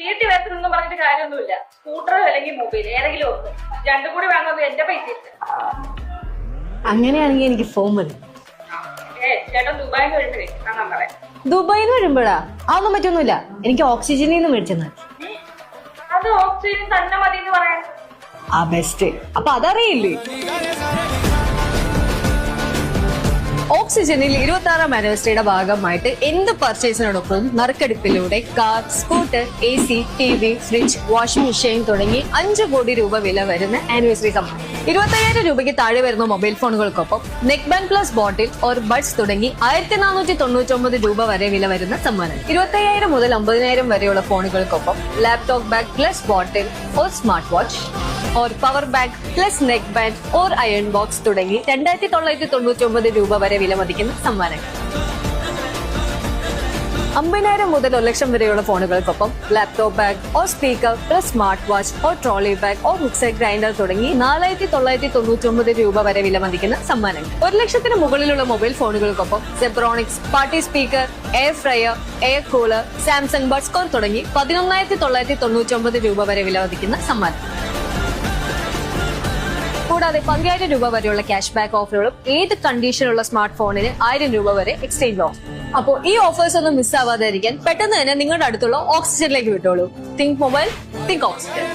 വീട്ടിൽ വരത്തിനൊന്നും പറഞ്ഞിട്ട് കാര്യമൊന്നുമില്ല. സ്കൂട്ടറോ അല്ലെങ്കിൽ മൊബൈൽ ഏതെങ്കിലും ഒന്ന്, രണ്ടും കൂടി വാങ്ങുന്നത് എന്റെ പൈസ ഇല്ല. അങ്ങനെയാണെങ്കിൽ എനിക്ക് ഫോൺ മതി. ചേട്ടൻ ദുബായിൽ വരുമ്പോഴേ കാണാൻ പറയാം. ദുബായിൽ നിന്ന് വരുമ്പോഴാ? അതൊന്നും പറ്റൊന്നുമില്ല, എനിക്ക് ഓക്സിജനിൽ നിന്ന് മേടിച്ചെന്നാൽ. അത് ഓക്സിജൻ തന്നെ മതി എന്ന് പറയാൻ. ആ ബെസ്റ്റ്. അപ്പൊ അതറിയില്ലേ? ഓക്സിജനിൽ 26ാം ആനിവേഴ്സറിയുടെ ഭാഗമായിട്ട് എന്ത് പർച്ചേസിനോടൊപ്പം നറുക്കെടുപ്പിലൂടെ car, scooter, AC, TV, fridge, washing machine തുടങ്ങി 5 കോടി രൂപ വില വരുന്ന ആനിവേഴ്സറി സമ്മാനം. 25,000 രൂപയ്ക്ക് താഴെ വരുന്ന മൊബൈൽ ഫോണുകൾക്കൊപ്പം neck band plus bottle or buds തുടങ്ങി 1499 രൂപ വരെ വില വരുന്ന സമ്മാനം. 25,000 മുതൽ 50,000 വരെയുള്ള ഫോണുകൾക്കൊപ്പം laptop bag plus bottle or smart watch or power bank plus neck band or iron box തുടങ്ങി 2,999 രൂപ വരെ വില മതിക്കുന്ന സമ്മാനങ്ങൾ. 50,000 മുതൽ 1,00,000 വരെയുള്ള ഫോണുകൾക്കൊപ്പം laptop bag or speaker plus smart watch or trolley bag or mixer grinder തുടങ്ങി 4,999 രൂപ വരെ വില മതിക്കുന്ന സമ്മാനങ്ങൾ. 1,00,000 മുകളിലുള്ള മൊബൈൽ ഫോണുകൾക്കൊപ്പം Zebronics party speaker, air fryer, air cooler, Samsung ബഡ്സ്കോൺ തുടങ്ങി 11,999 രൂപ വരെ വില മതിക്കുന്ന സമ്മാനം. കൂടാതെ 10,000 രൂപ വരെയുള്ള ക്യാഷ് ബാക്ക് ഓഫറുകളും ഏത് കണ്ടീഷനുള്ള സ്മാർട്ട് ഫോണിന് 1,000 രൂപ വരെ എക്സ്ചേഞ്ച് ഓഫർ. അപ്പോൾ ഈ ഓഫേഴ്സ് ഒന്നും മിസ് ആവാതിരിക്കാൻ പെട്ടെന്ന് തന്നെ നിങ്ങളുടെ അടുത്തുള്ള ഓക്സിജനിലേക്ക് വിട്ടോളൂ. Think mobile, think oxygen.